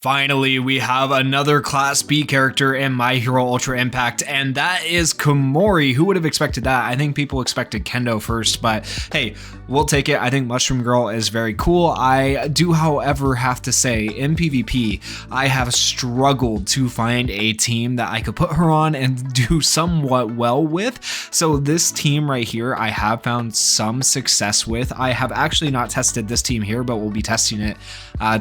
Finally, we have another Class B character in My Hero Ultra Impact, and that is Komori. Who would have expected that? I think people expected Kendo first, but hey, we'll take it. I think Mushroom Girl is very cool. I do, however, have to say, in PvP, I have struggled to find a team that I could put her on and do somewhat well with. So this team right here, I have found some success with. I have actually not tested this team here, but we'll be testing it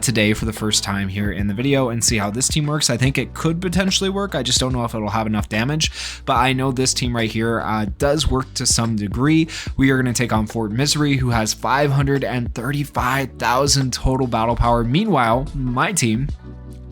today for the first time here in the video and see how this team works. I think it could potentially work. I just don't know if it'll have enough damage, but I know this team right here does work to some degree. We are going to take on Fort Misery, who has 535,000 total battle power. Meanwhile, my team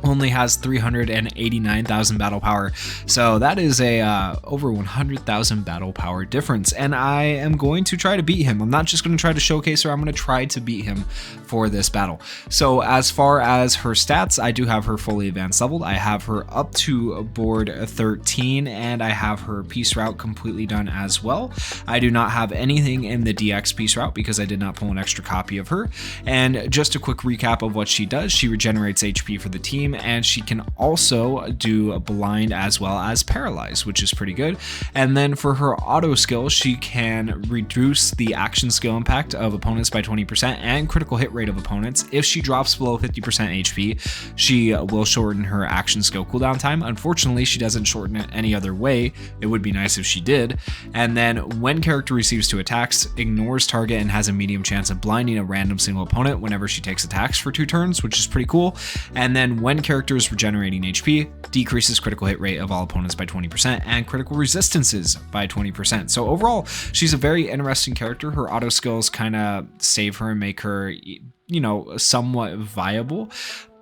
only has 389,000 battle power, so that is a over 100,000 battle power difference, and I am going to try to beat him. I'm not just going to try to showcase her, I'm going to try to beat him for this battle. So as far as her stats, I do have her fully advanced leveled. I have her up to board 13, and I have her peace route completely done as well. I do not have anything in the DX peace route because I did not pull an extra copy of her. And just a quick recap of what she does: she regenerates HP for the team, and she can also do a blind as well as paralyze, which is pretty good. And then for her auto skill, she can reduce the action skill impact of opponents by 20% and critical hit rate of opponents. If she drops below 50% HP, she will shorten her action skill cooldown time. Unfortunately, she doesn't shorten it any other way. It would be nice if she did. And then when character receives 2 attacks, ignores target and has a medium chance of blinding a random single opponent whenever she takes attacks for 2 turns, which is pretty cool. And then when character is regenerating HP, decreases critical hit rate of all opponents by 20% and critical resistances by 20%. So overall, she's a very interesting character. Her auto skills kind of save her and make her, you know, somewhat viable.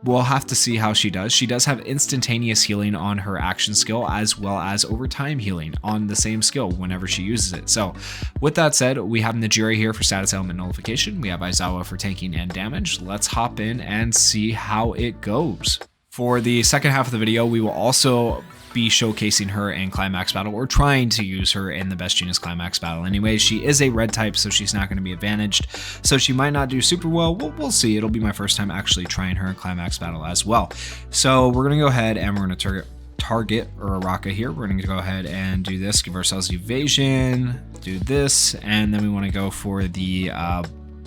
We'll have to see how she does. She does have instantaneous healing on her action skill, as well as overtime healing on the same skill whenever she uses it. So with that said, we have Najiri here for status element nullification. We have Aizawa for tanking and damage. Let's hop in and see how it goes. For the second half of the video, we will also be showcasing her in Climax Battle, or trying to use her in the Best Genius Climax Battle. Anyway, she is a red type, so she's not going to be advantaged, so she might not do super well. We'll see. It'll be my first time actually trying her in Climax Battle as well. So we're going to go ahead and we're going to target Uraraka here. We're going to go ahead and do this, give ourselves evasion, do this, and then we want to go for the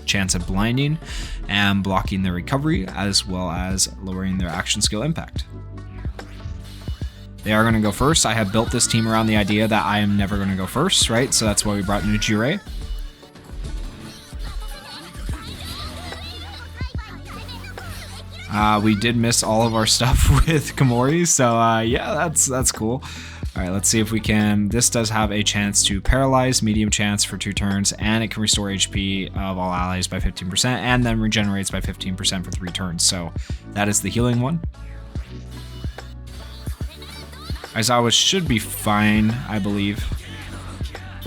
chance of blinding and blocking their recovery, as well as lowering their action skill impact. They are going to go first. I have built this team around the idea that I am never going to go first, right? So that's why we brought Najiri. We did miss all of our stuff with Komori, so yeah, that's cool. All right, let's see if we can. This does have a chance to paralyze, medium chance for 2 turns, and it can restore HP of all allies by 15%, and then regenerates by 15% for 3 turns. So that is the healing one. Aizawa should be fine, I believe.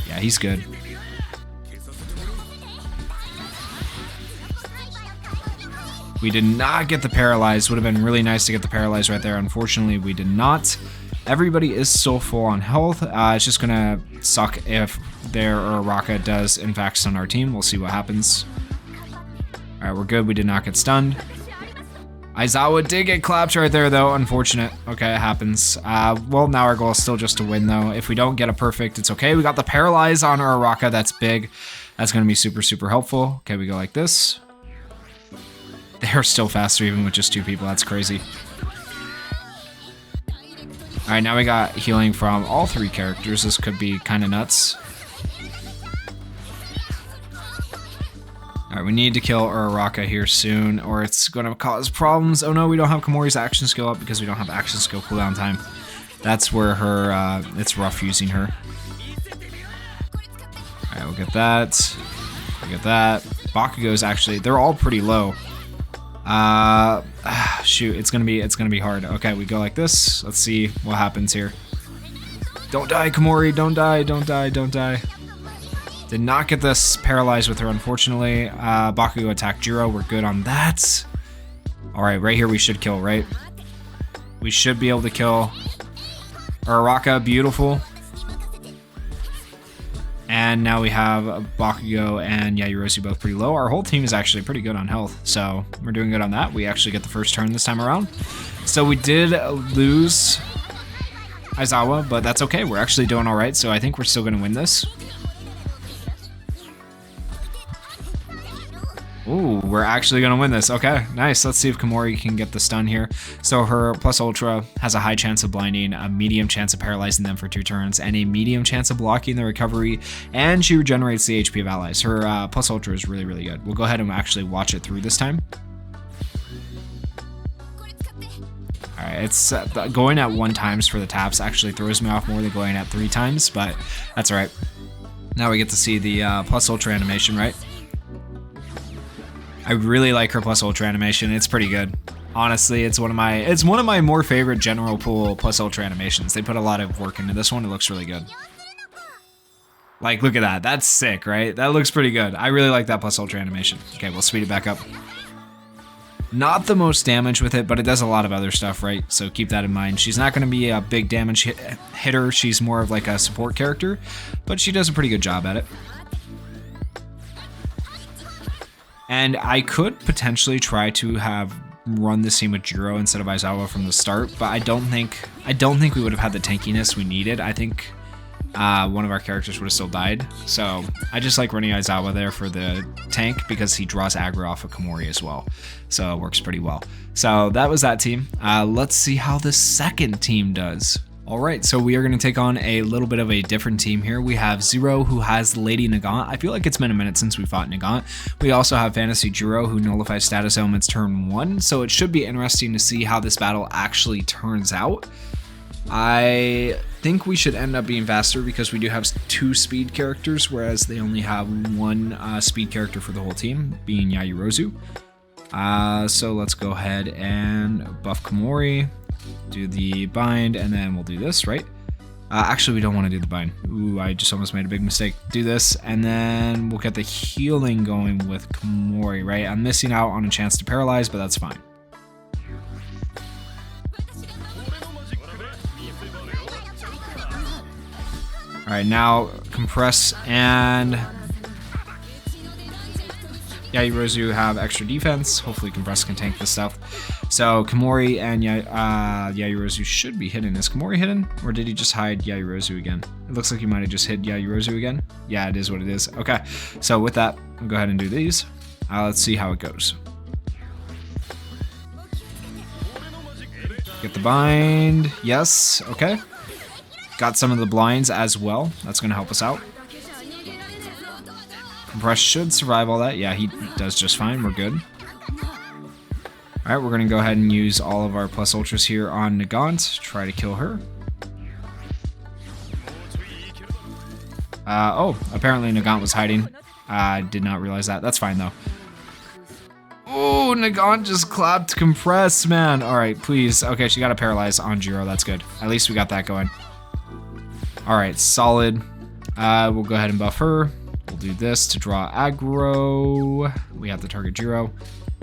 Yeah, he's good. We did not get the paralyzed. Would have been really nice to get the paralyzed right there. Unfortunately, we did not. Everybody is so full on health. It's just gonna suck if their Uraraka does in fact stun our team. We'll see what happens. All right, we're good. We did not get stunned. Aizawa did get clapped right there, though. Unfortunate. Okay, it happens. Well, now our goal is still just to win, though. If we don't get a perfect, it's okay. We got the paralyze on our Uraraka. That's big. That's going to be super, super helpful. Okay, we go like this. They're still faster even with just 2 people. That's crazy. All right, now we got healing from all 3 characters. This could be kind of nuts. All right, we need to kill Uraraka here soon, or it's going to cause problems. Oh no, we don't have Komori's action skill up because we don't have action skill cooldown time. That's where her, it's rough using her. All right, we'll get that. We'll get that. Bakugo's actually, they're all pretty low. Shoot, it's gonna be hard. Okay, we go like this. Let's see what happens here. Don't die, Komori. Don't die. Don't die. Don't die. Did not get this paralyzed with her, unfortunately. Bakugo attacked Jiro. We're good on that. All right, right here we should kill, right? We should be able to kill Uraraka. Beautiful. And now we have Bakugo and Yayorozu both pretty low. Our whole team is actually pretty good on health, so we're doing good on that. We actually get the first turn this time around. So we did lose Aizawa, but that's okay. We're actually doing all right, so I think we're still going to win this. Ooh, we're actually going to win this. Okay, nice. Let's see if Komori can get the stun here. So her plus ultra has a high chance of blinding, a medium chance of paralyzing them for 2 turns, and a medium chance of blocking the recovery, and she regenerates the HP of allies. Her plus ultra is really, really good. We'll go ahead and actually watch it through this time. Alright, it's going at 1 times for the taps actually throws me off more than going at 3 times, but that's alright. Now we get to see the plus ultra animation, right? I really like her plus ultra animation. It's pretty good. Honestly, it's one of my more favorite general pool plus ultra animations. They put a lot of work into this one. It looks really good. Like, look at that. That's sick, right? That looks pretty good. I really like that plus ultra animation. Okay, we'll speed it back up. Not the most damage with it, but it does a lot of other stuff, right? So keep that in mind. She's not going to be a big damage hitter. She's more of like a support character, but she does a pretty good job at it. And I could potentially try to have run this team with Jiro instead of Aizawa from the start, but I don't think we would have had the tankiness we needed. I think one of our characters would have still died. So I just like running Aizawa there for the tank because he draws aggro off of Komori as well. So it works pretty well. So that was that team. Let's see how the second team does. Alright, so we are going to take on a little bit of a different team here. We have Zero, who has Lady Nagant. I feel like it's been a minute since we fought Nagant. We also have Fantasy Jiro, who nullifies status elements turn 1, so it should be interesting to see how this battle actually turns out. I think we should end up being faster because we do have 2 speed characters, whereas they only have 1 speed character for the whole team, being Yayorozu. So let's go ahead and buff Komori. Do the bind, and then we'll do this, right? Actually, we don't want to do the bind. Ooh, I just almost made a big mistake. Do this, and then we'll get the healing going with Komori, right? I'm missing out on a chance to paralyze, but that's fine. Alright, now compress and Yayorozu have extra defense. Hopefully Compress can tank this stuff. So Komori and Yayorozu should be hidden. Is Komori hidden? Or did he just hide Yayorozu again? It looks like he might have just hid Yayorozu again. Yeah, it is what it is. Okay, so with that, we'll go ahead and do these. Let's see how it goes. Get the bind. Yes, okay. Got some of the blinds as well. That's going to help us out. Compress should survive all that. Yeah, he does just fine. We're good. Alright, we're going to go ahead and use all of our plus ultras here on Nagant. Try to kill her. Oh, apparently Nagant was hiding. I did not realize that. That's fine, though. Oh, Nagant just clapped Compress, man. Alright, please. Okay, she got a paralyze on Jiro. That's good. At least we got that going. Alright, solid. We'll go ahead and buff her. We'll do this to draw aggro. We have to target Jiro.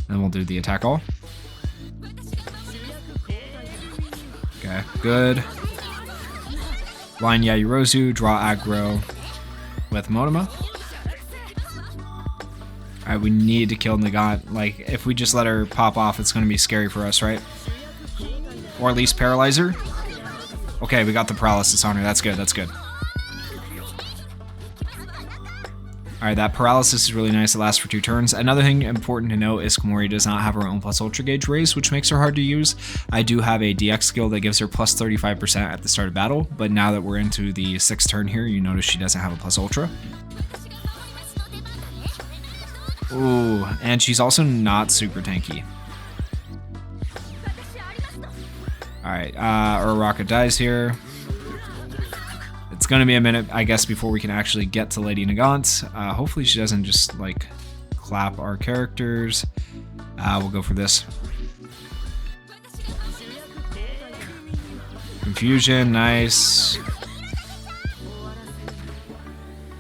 Then we'll do the attack all. Okay, good. Line Yayorozu, draw aggro with Monoma. Alright, we need to kill Nagant. Like, if we just let her pop off, it's going to be scary for us, right? Or at least paralyze her. Okay, we got the paralysis on her. That's good, that's good. Alright, that paralysis is really nice. It lasts for 2 turns. Another thing important to note is Komori does not have her own plus ultra gauge raise, which makes her hard to use. I do have a DX skill that gives her plus 35% at the start of battle, but now that we're into the 6th turn here, you notice she doesn't have a plus ultra. Ooh, and she's also not super tanky. Alright, Uraraka dies here. It's going to be a minute, I guess, before we can actually get to Lady Nagant. Hopefully she doesn't just, like, clap our characters. We'll go for this. Confusion, nice.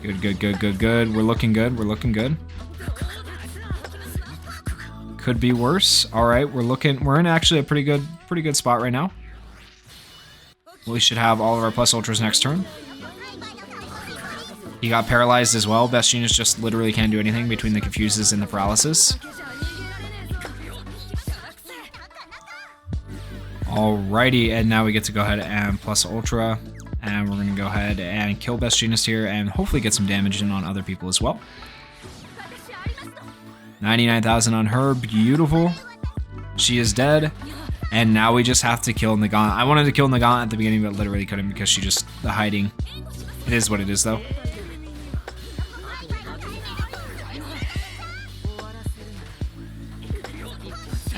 Good, good, good, good, good. We're looking good, we're looking good. Could be worse. Alright, we're in actually a pretty good spot right now. We should have all of our plus ultras next turn. He got paralyzed as well. Best Genius just literally can't do anything between the confuses and the paralysis. Alrighty, and now we get to go ahead and plus Ultra. And we're going to go ahead and kill Best Genius here and hopefully get some damage in on other people as well. 99,000 on her. Beautiful. She is dead. And now we just have to kill Nagant. I wanted to kill Nagant at the beginning, but literally couldn't because she just the hiding. It is what it is, though.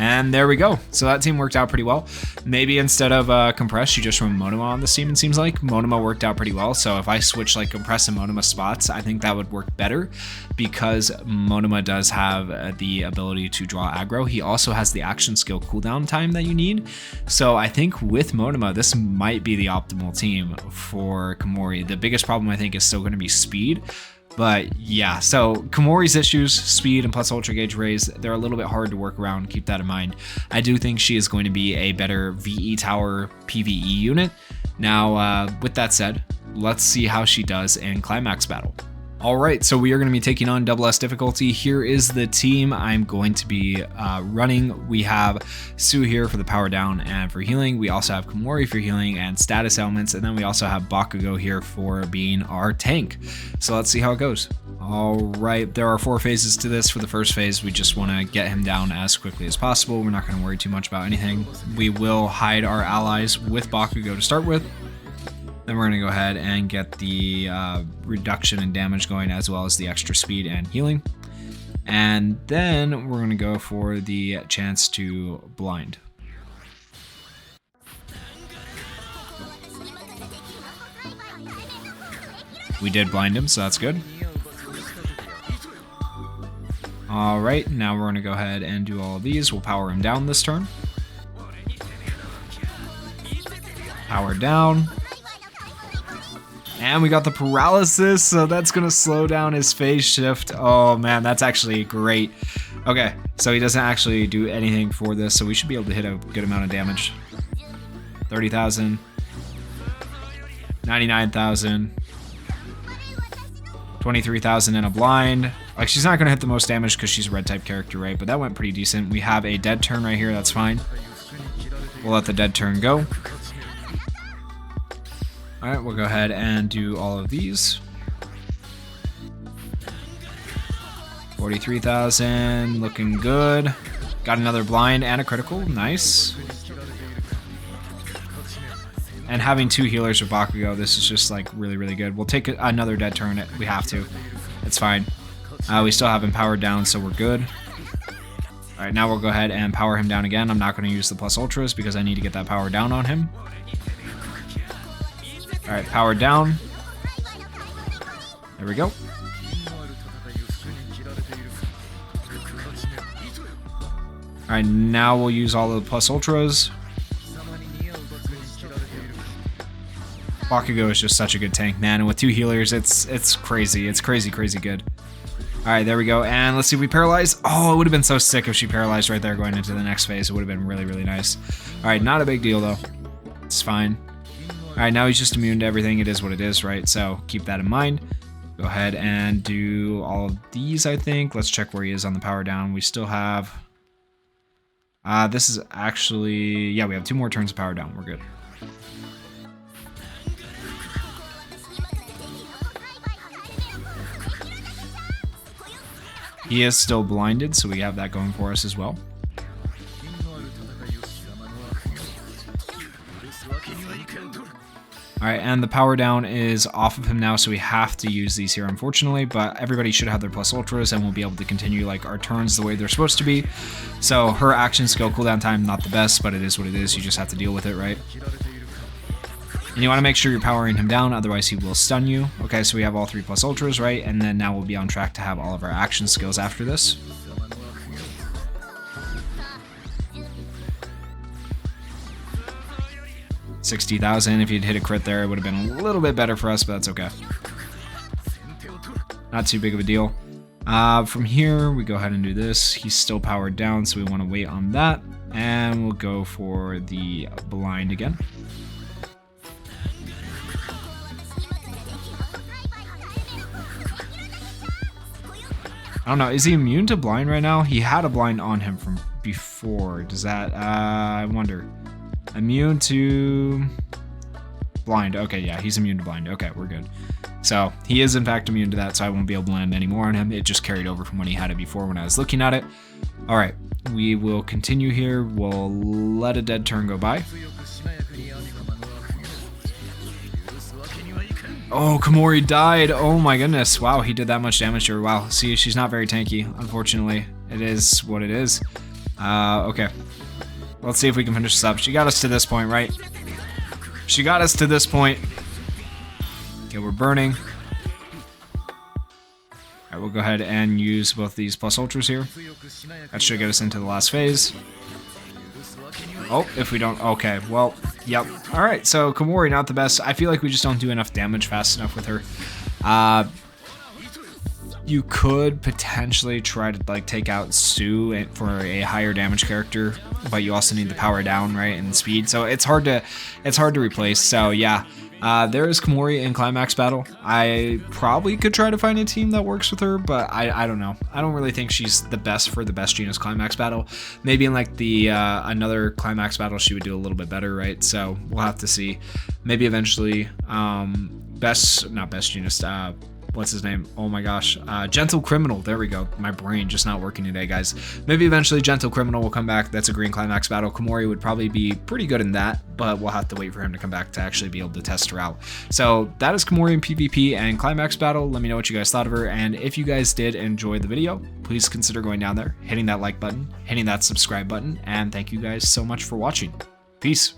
And there we go. So that team worked out pretty well. Maybe instead of Compress, you just run Monoma on this team, it seems like. Monoma worked out pretty well. So if I switch like Compress and Monoma spots, I think that would work better because Monoma does have the ability to draw aggro. He also has the action skill cooldown time that you need. So I think with Monoma, this might be the optimal team for Komori. The biggest problem I think is still going to be speed. But yeah, so Komori's issues, speed and plus Ultra Gauge Raise, they're a little bit hard to work around. Keep that in mind. I do think she is going to be a better VE Tower PvE unit. Now, with that said, let's see how she does in Climax Battle. Alright, so we are going to be taking on Double S difficulty. Here is the team I'm going to be running. We have Sue here for the power down and for healing. We also have Komori for healing and status elements. And then we also have Bakugo here for being our tank. So let's see how it goes. Alright, there are 4 phases to this. For the first phase, we just want to get him down as quickly as possible. We're not going to worry too much about anything. We will hide our allies with Bakugo to start with. Then we're going to go ahead and get the reduction in damage going as well as the extra speed and healing. And then we're going to go for the chance to blind. We did blind him, so that's good. Alright, now we're going to go ahead and do all of these. We'll power him down this turn. Power down. And we got the paralysis, so that's going to slow down his phase shift. Oh man, that's actually great. Okay, so he doesn't actually do anything for this, so we should be able to hit a good amount of damage. 30,000. 99,000. 23,000 in a blind. Like, she's not going to hit the most damage because she's a red type character, right? But that went pretty decent. We have a dead turn right here, that's fine. We'll let the dead turn go. Alright, we'll go ahead and do all of these. 43,000, looking good. Got another blind and a critical, nice. And having 2 healers with Bakugo, this is just like really, really good. We'll take another dead turn, we have to. It's fine. We still have him powered down, so we're good. Alright, now we'll go ahead and power him down again. I'm not going to use the plus ultras because I need to get that power down on him. Alright, power down. There we go. Alright, now we'll use all of the plus ultras. Bakugo is just such a good tank, man, and with 2 healers, it's crazy. It's crazy good. Alright, there we go, and let's see if we paralyze. Oh, it would have been so sick if she paralyzed right there going into the next phase. It would have been really, really nice. Alright, not a big deal, though. It's fine. Alright, now he's just immune to everything. It is what it is, right? So keep that in mind. Go ahead and do all of these, I think. Let's check where he is on the power down. We still have... this is actually... Yeah, we have 2 more turns of power down. We're good. He is still blinded, so we have that going for us as well. Alright, and the power down is off of him now, so we have to use these here, unfortunately, but everybody should have their plus ultras, and we'll be able to continue like our turns the way they're supposed to be. So her action skill cooldown time, not the best, but it is what it is. You just have to deal with it, right? And you want to make sure you're powering him down, otherwise he will stun you. Okay, so we have all 3 plus ultras, right? And then now we'll be on track to have all of our action skills after this. $60,000. If you'd hit a crit there, it would have been a little bit better for us, but that's okay. Not too big of a deal. From here, we go ahead and do this. He's still powered down, so we want to wait on that. And we'll go for the blind again. I don't know. Is he immune to blind right now? He had a blind on him from before. Does that, I wonder. Immune to blind. Okay, yeah, he's immune to blind. Okay, we're good. So he is in fact immune to that, so I won't be able to land any more on him. It just carried over from when he had it before when I was looking at it. All right, we will continue here. We'll let a dead turn go by. Oh, Komori died. Oh my goodness. Wow, he did that much damage to her. Wow. See, she's not very tanky, unfortunately. It is what it is. Okay. Let's see if we can finish this up. She got us to this point, right? She got us to this point. Okay, we're burning. Alright, we'll go ahead and use both these plus ultras here. That should get us into the last phase. Oh, if we don't, okay, well, yep. All right, so Komori, not the best. I feel like we just don't do enough damage fast enough with her. You could potentially try to like take out Sue for a higher damage character, but you also need the power down, right, and speed. So it's hard to replace. So yeah. There is Komori in Climax Battle. I probably could try to find a team that works with her, but I don't know. I don't really think she's the best for the best Genus Climax Battle. Maybe in like the another Climax Battle she would do a little bit better, right? So we'll have to see. Maybe eventually not best Genus, what's his name? Oh my gosh. Gentle Criminal. There we go. My brain just not working today, guys. Maybe eventually Gentle Criminal will come back. That's a green Climax Battle. Komori would probably be pretty good in that, but we'll have to wait for him to come back to actually be able to test her out. So that is Komori in PvP and Climax Battle. Let me know what you guys thought of her, and if you guys did enjoy the video, please consider going down there, hitting that like button, hitting that subscribe button, and thank you guys so much for watching. Peace.